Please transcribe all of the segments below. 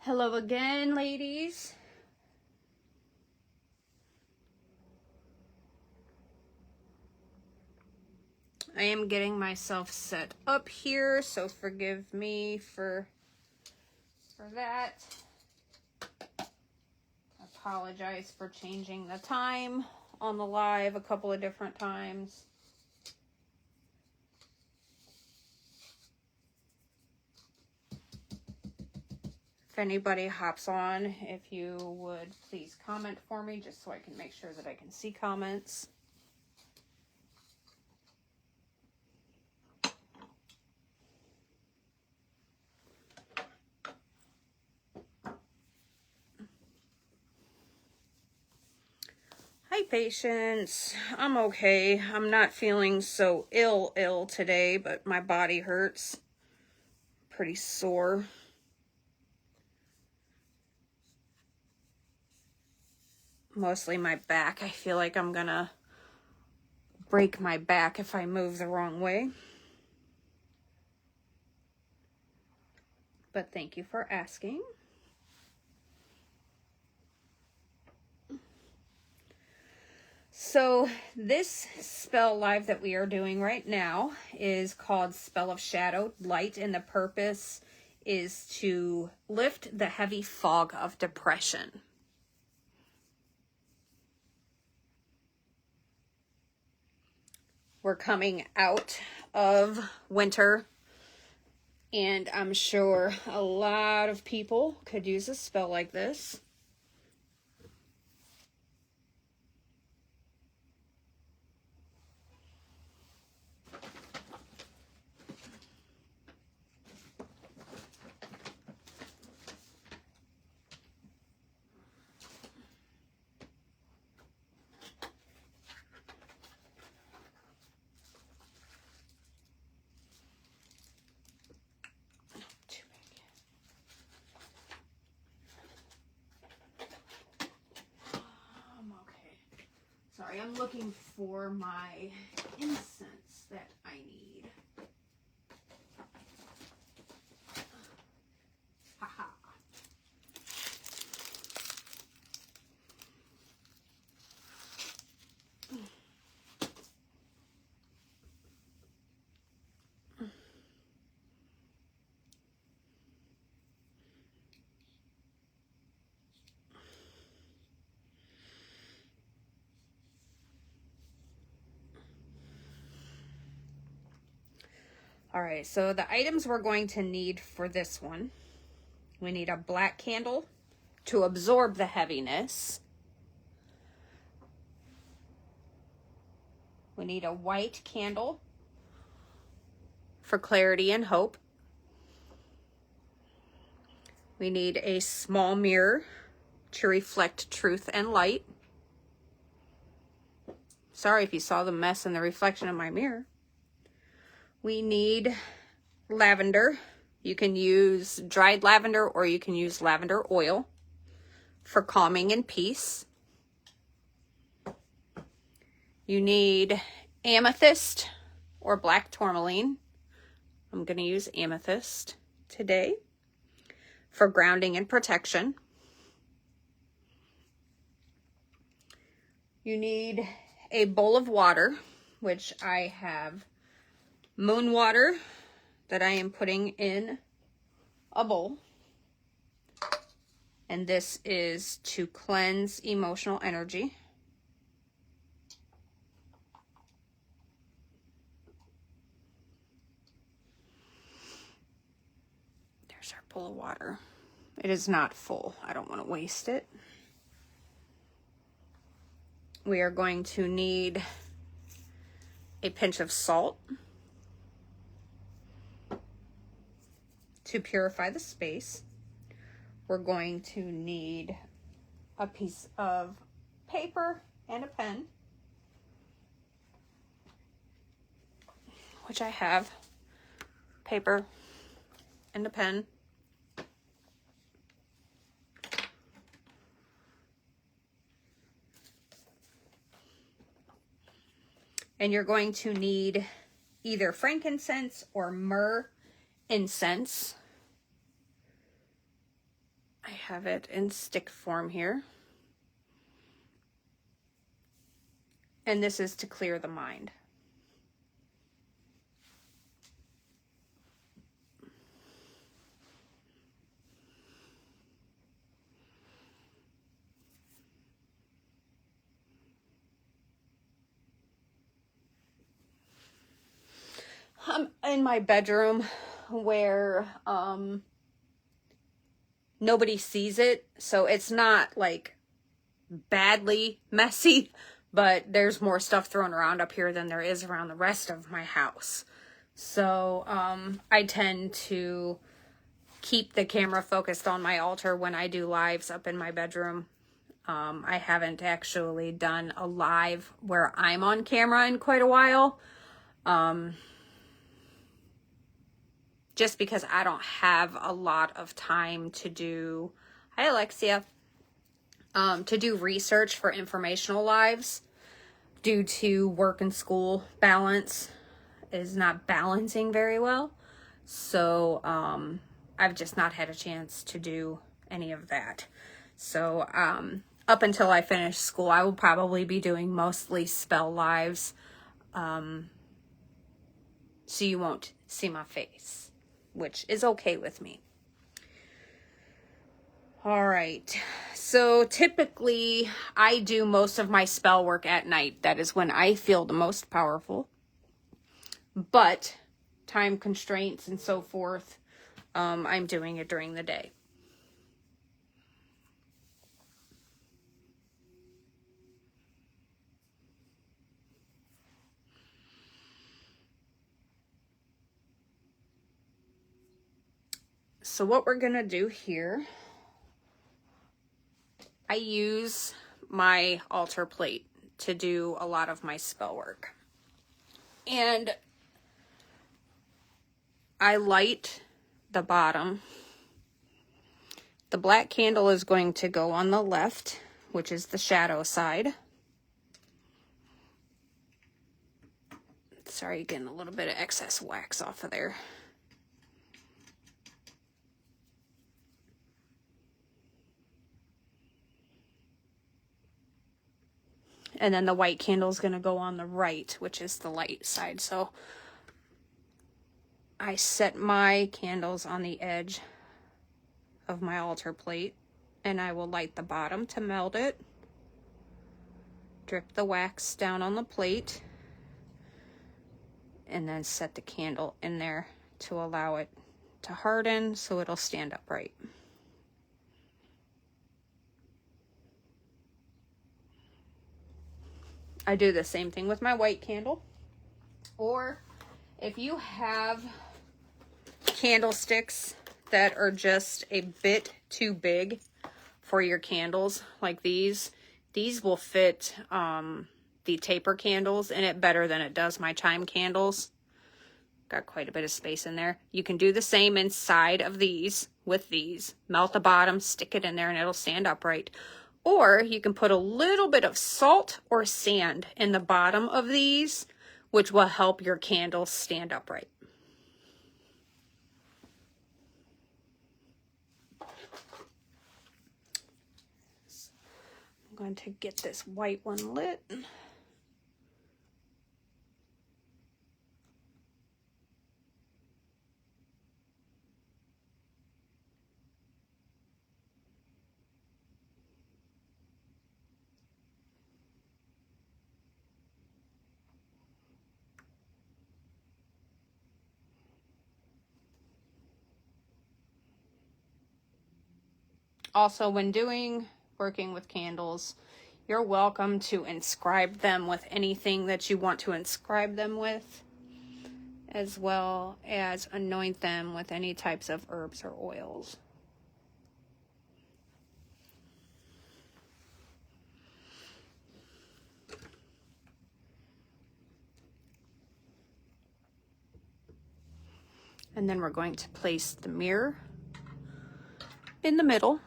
Hello again, ladies. I am getting myself set up here, so forgive me for that. Apologize for changing the time on the live a couple of different times. If anybody hops on, if you would please comment for me, just so I can make sure that I can see comments. Hi, patience. I'm okay. I'm not feeling so ill today, but my body hurts. Pretty sore. Mostly my back. I feel like I'm gonna break my back if I move the wrong way. But thank you for asking. So this spell live that we are doing right now is called Spell of Shadow Light, and the purpose is to lift the heavy fog of depression. We're coming out of winter, and I'm sure a lot of people could use a spell like this. Sorry, I'm looking for my incense that I need. Haha. All right, so the items we're going to need for this one, we need a black candle to absorb the heaviness. We need a white candle for clarity and hope. We need a small mirror to reflect truth and light. Sorry if you saw the mess in the reflection of my mirror. We need lavender. You can use dried lavender or you can use lavender oil for calming and peace. You need amethyst or black tourmaline. I'm going to use amethyst today for grounding and protection. You need a bowl of water, which I have moon water that I am putting in a bowl. And this is to cleanse emotional energy. There's our bowl of water. It is not full. I don't want to waste it. We are going to need a pinch of salt to purify the space. We're going to need a piece of paper and a pen, which I have. Paper and a pen. And you're going to need either frankincense or myrrh incense. I have it in stick form here. And this is to clear the mind. I'm in my bedroom where nobody sees it, so it's not like badly messy, but there's more stuff thrown around up here than there is around the rest of my house. So I tend to keep the camera focused on my altar when I do lives up in my bedroom. I haven't actually done a live where I'm on camera in quite a while. Just because I don't have a lot of time to do, hi Alexia, to do research for informational lives due to work and school balance is not balancing very well. So I've just not had a chance to do any of that. So up until I finish school, I will probably be doing mostly spell lives. So you won't see my face, which is okay with me. All right. So typically I do most of my spell work at night. That is when I feel the most powerful. But time constraints and so forth, I'm doing it during the day. So what we're going to do here, I use my altar plate to do a lot of my spell work. And I light the bottom. The black candle is going to go on the left, which is the shadow side. Sorry, getting a little bit of excess wax off of there. And then the white candle is going to go on the right, which is the light side. So I set my candles on the edge of my altar plate, and I will light the bottom to melt it. Drip the wax down on the plate, and then set the candle in there to allow it to harden so it'll stand upright. I do the same thing with my white candle. Or if you have candlesticks that are just a bit too big for your candles, like these will fit the taper candles in it better than it does my chime candles. Got quite a bit of space in there. You can do the same inside of these with these. Melt the bottom, stick it in there, and it'll stand upright. Or you can put a little bit of salt or sand in the bottom of these, which will help your candles stand upright. I'm going to get this white one lit. Also, when working with candles, you're welcome to inscribe them with anything that you want to inscribe them with, as well as anoint them with any types of herbs or oils. And then we're going to place the mirror in the middle.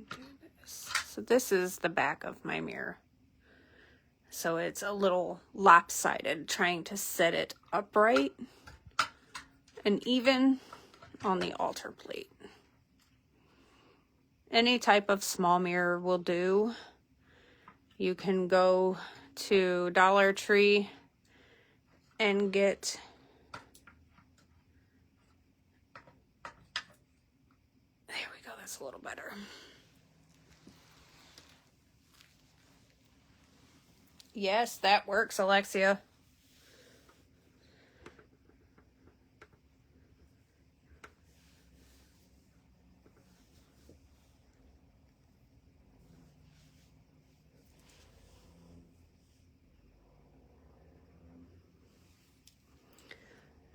Do this. So this is the back of my mirror. So it's a little lopsided, trying to set it upright and even on the altar plate. Any type of small mirror will do. You can go to Dollar Tree and get there we go, that's a little better. Yes, that works, Alexia.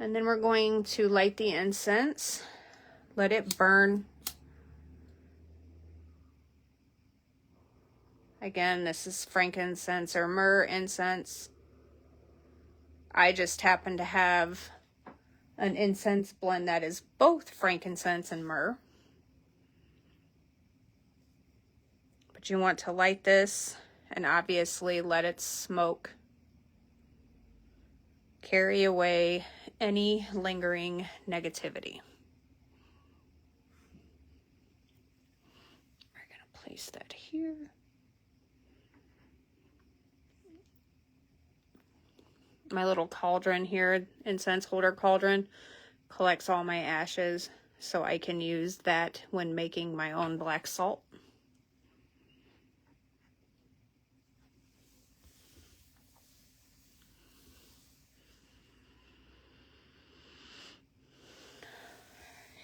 And then we're going to light the incense, let it burn. Again, this is frankincense or myrrh incense. I just happen to have an incense blend that is both frankincense and myrrh. But you want to light this and obviously let it smoke. Carry away any lingering negativity. We're going to place that here. My little cauldron here, incense holder cauldron, collects all my ashes, so I can use that when making my own black salt.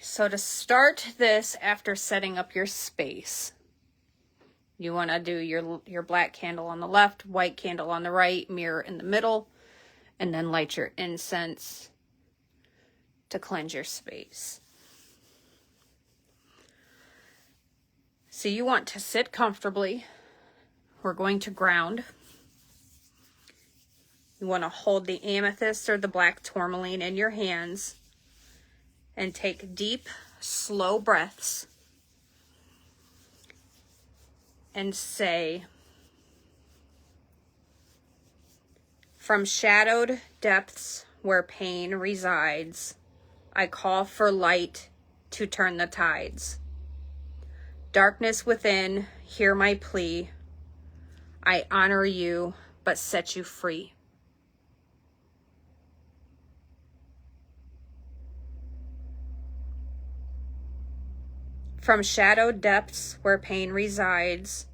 So to start this, after setting up your space, you want to do your black candle on the left, white candle on the right, mirror in the middle, and then light your incense to cleanse your space. So you want to sit comfortably. We're going to ground. You want to hold the amethyst or the black tourmaline in your hands and take deep, slow breaths and say, "From shadowed depths where pain resides, I call for light to turn the tides. Darkness within, hear my plea. I honor you, but set you free." From shadowed depths where pain resides,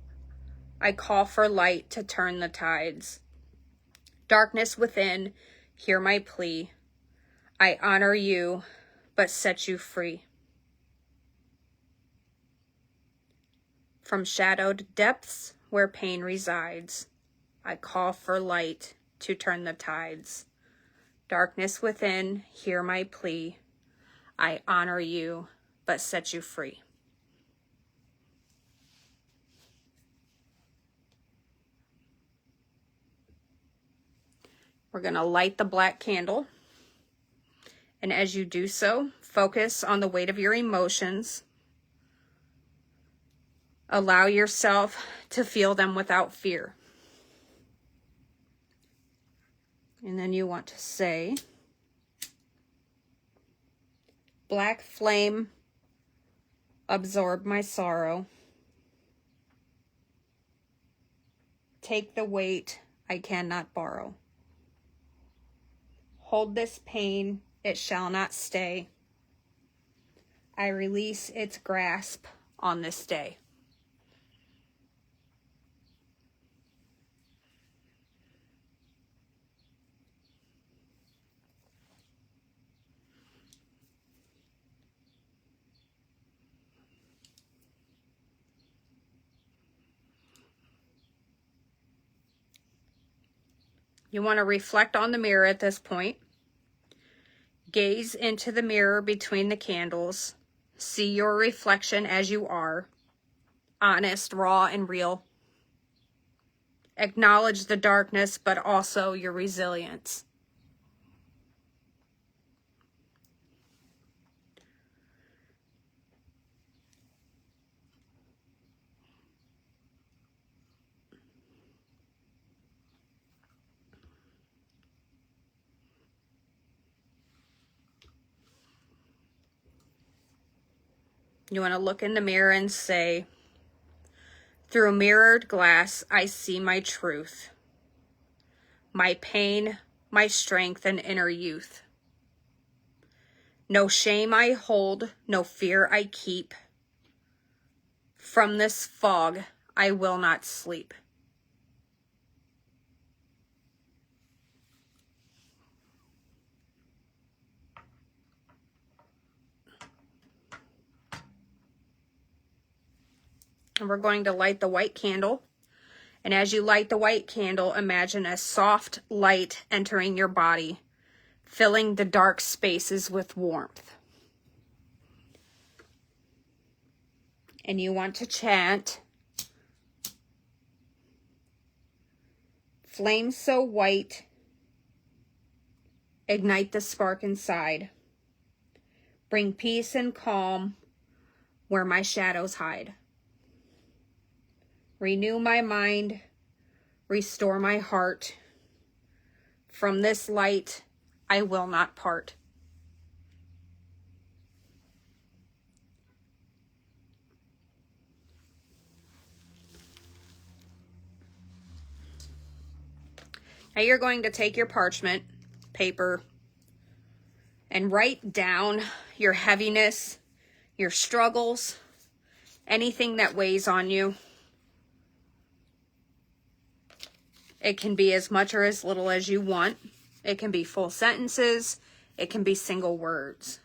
I call for light to turn the tides. Darkness within, hear my plea. I honor you, but set you free. From shadowed depths where pain resides, I call for light to turn the tides. Darkness within, hear my plea. I honor you, but set you free. We're going to light the black candle. And as you do so, focus on the weight of your emotions. Allow yourself to feel them without fear. And then you want to say, "Black flame, absorb my sorrow. Take the weight I cannot borrow. Hold this pain, it shall not stay. I release its grasp on this day." You want to reflect on the mirror at this point. Gaze into the mirror between the candles. See your reflection as you are. Honest, raw, and real. Acknowledge the darkness, but also your resilience. You want to look in the mirror and say, through a mirrored glass, I see my truth, my pain, my strength, and inner youth. No shame I hold, no fear I keep. From this fog, I will not sleep. And we're going to light the white candle. And as you light the white candle, imagine a soft light entering your body, filling the dark spaces with warmth. And you want to chant, flame so white, ignite the spark inside. Bring peace and calm where my shadows hide. Renew my mind, restore my heart. From this light, I will not part. Now you're going to take your parchment paper and write down your heaviness, your struggles, anything that weighs on you. It can be as much or as little as you want. It can be full sentences. It can be single words.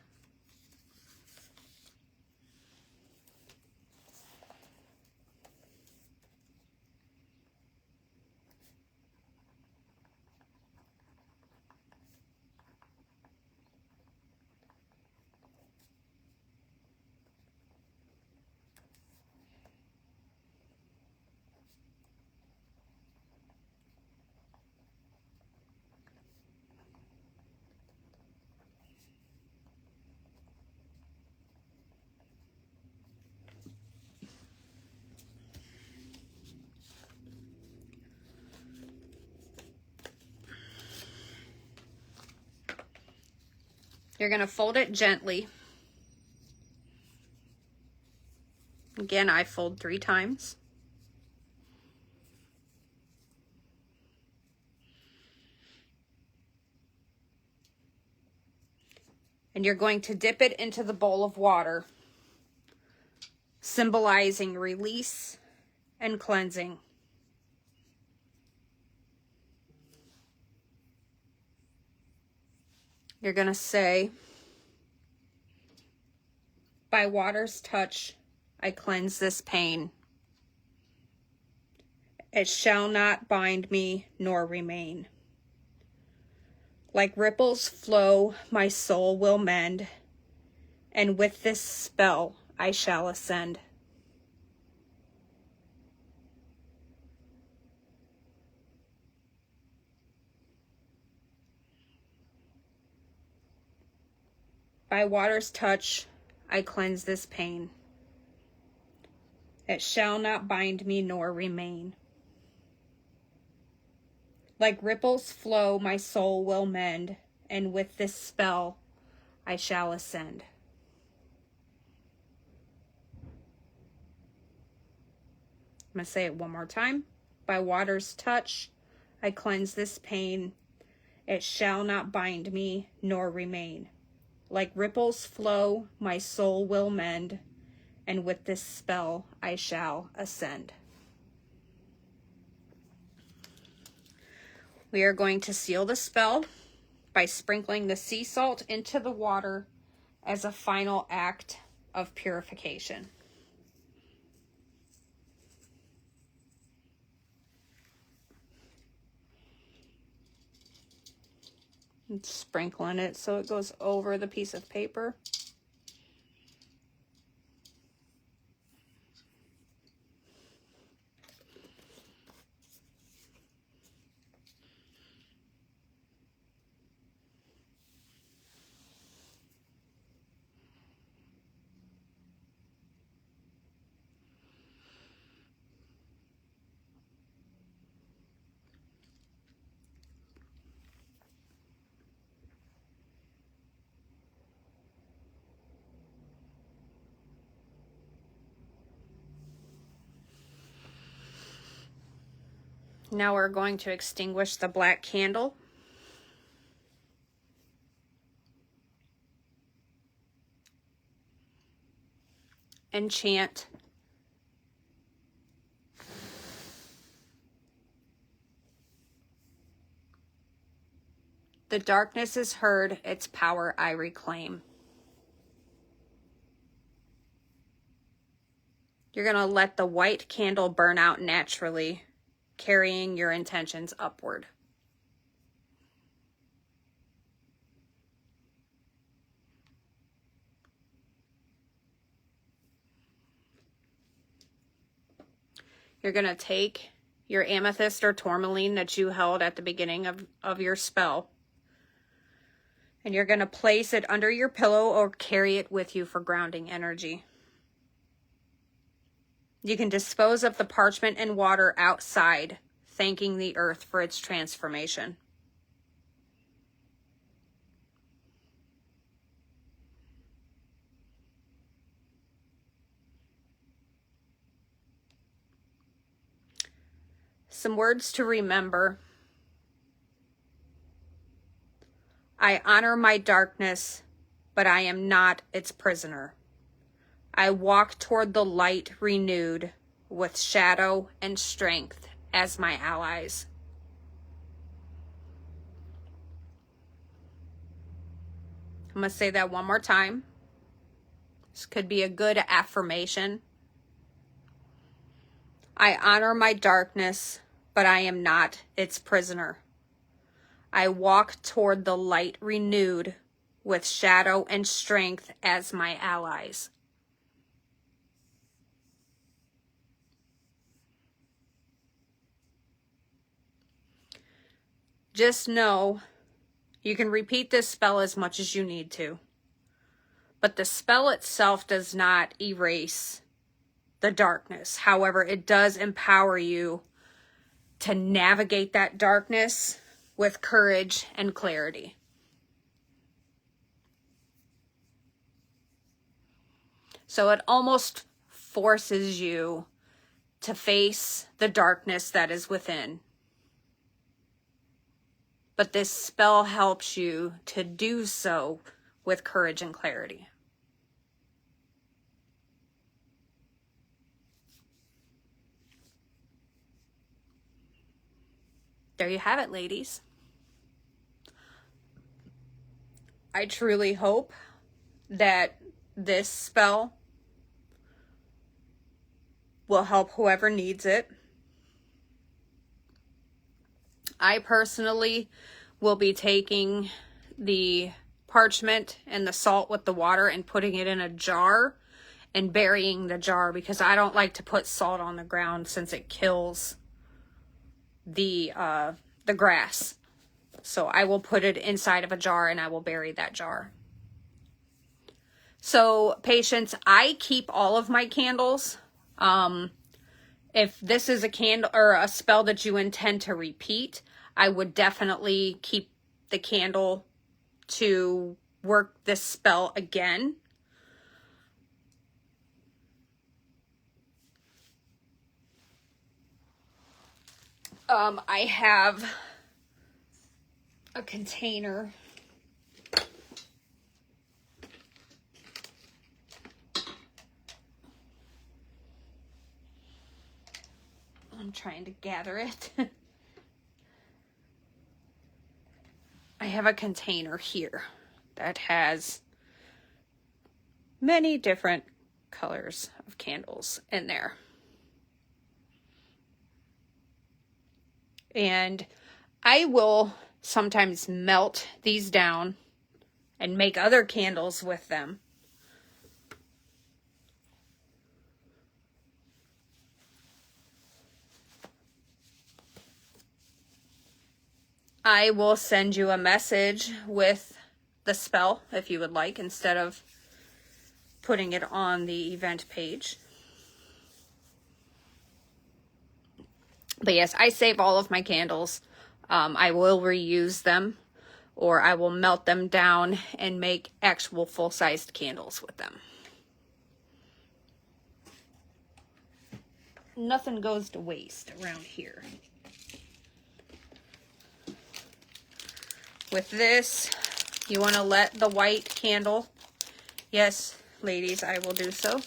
You're going to fold it gently. Again, I fold 3 times. And you're going to dip it into the bowl of water, symbolizing release and cleansing. You're going to say, by water's touch, I cleanse this pain. It shall not bind me nor remain. Like ripples flow, my soul will mend, and with this spell I shall ascend. By water's touch, I cleanse this pain. It shall not bind me nor remain. Like ripples flow, my soul will mend, and with this spell I shall ascend. I'm going to say it one more time. By water's touch, I cleanse this pain. It shall not bind me nor remain. Like ripples flow, my soul will mend, and with this spell I shall ascend. We are going to seal the spell by sprinkling the sea salt into the water as a final act of purification. And sprinkling it so it goes over the piece of paper. Now we're going to extinguish the black candle. And chant. The darkness is heard, its power I reclaim. You're going to let the white candle burn out naturally, carrying your intentions upward. You're going to take your amethyst or tourmaline that you held at the beginning of your spell, and you're going to place it under your pillow or carry it with you for grounding energy. You can dispose of the parchment and water outside, thanking the earth for its transformation. Some words to remember. I honor my darkness, but I am not its prisoner. I walk toward the light renewed, with shadow and strength as my allies. I'm going to say that one more time. This could be a good affirmation. I honor my darkness, but I am not its prisoner. I walk toward the light renewed, with shadow and strength as my allies. Just know you can repeat this spell as much as you need to, but the spell itself does not erase the darkness. However, it does empower you to navigate that darkness with courage and clarity. So it almost forces you to face the darkness that is within. But this spell helps you to do so with courage and clarity. There you have it, ladies. I truly hope that this spell will help whoever needs it. I personally will be taking the parchment and the salt with the water and putting it in a jar and burying the jar, because I don't like to put salt on the ground since it kills the grass. So I will put it inside of a jar and I will bury that jar. So patience, I keep all of my candles. If this is a candle or a spell that you intend to repeat, I would definitely keep the candle to work this spell again. I have a container. I'm trying to gather it. I have a container here that has many different colors of candles in there. And I will sometimes melt these down and make other candles with them. I will send you a message with the spell if you would like, instead of putting it on the event page. But yes, I save all of my candles. I will reuse them, or I will melt them down and make actual full-sized candles with them. Nothing goes to waste around here. With this, you want to let the white candle, yes, ladies, I will do so.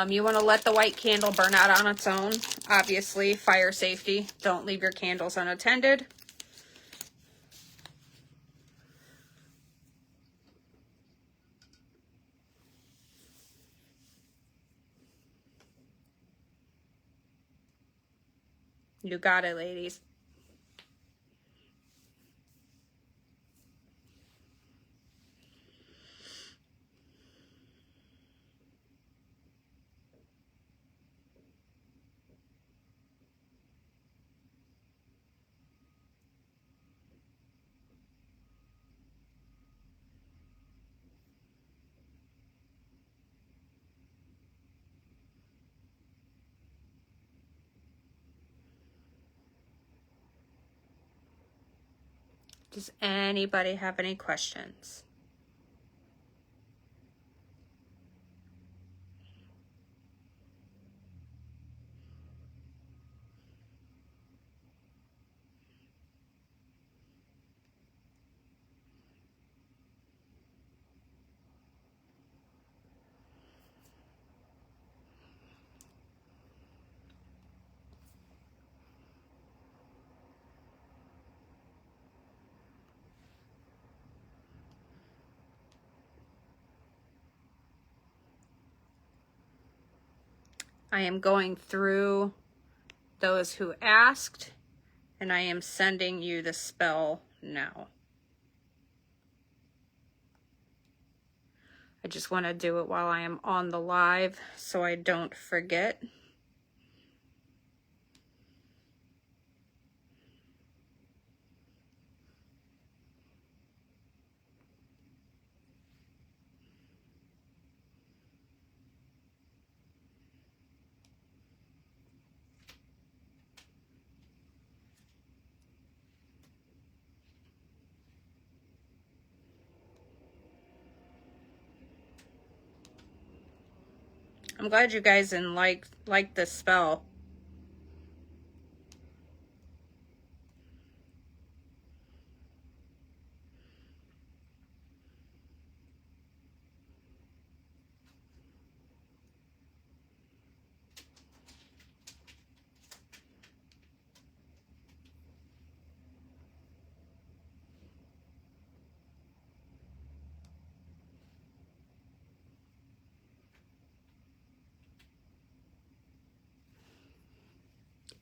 You want to let the white candle burn out on its own. Obviously, fire safety. Don't leave your candles unattended. You got it, ladies. Does anybody have any questions? I am going through those who asked, and I am sending you the spell now. I just want to do it while I am on the live so I don't forget. I'm glad you guys like this spell.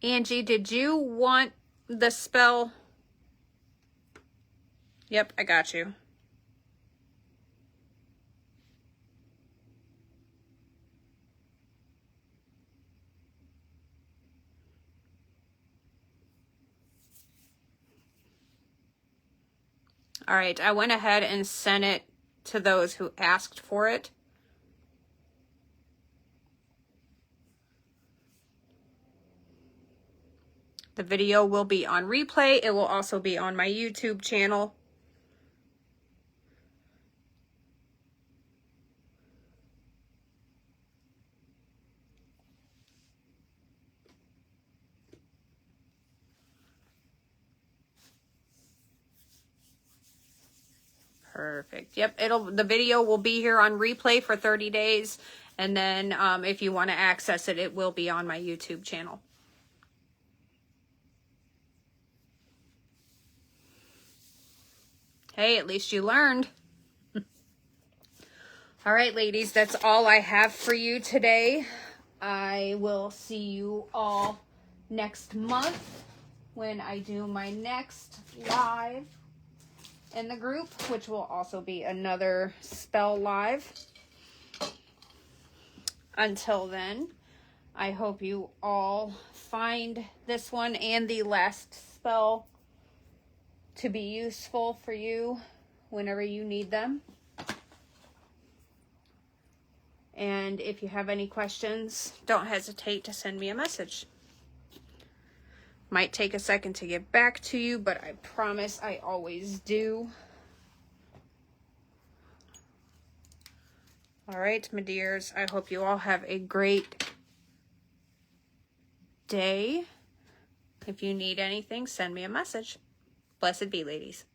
Angie, did you want the spell? Yep, I got you. All right, I went ahead and sent it to those who asked for it. The video will be on replay. It will also be on my YouTube channel. Perfect. Yep, the video will be here on replay for 30 days. And then if you want to access it, it will be on my YouTube channel. Hey, at least you learned. All right, ladies, that's all I have for you today. I will see you all next month when I do my next live in the group, which will also be another spell live. Until then, I hope you all find this one and the last spell to be useful for you whenever you need them. And if you have any questions, don't hesitate to send me a message. Might take a second to get back to you, but I promise I always do. All right, my dears, I hope you all have a great day. If you need anything, send me a message. Blessed be, ladies.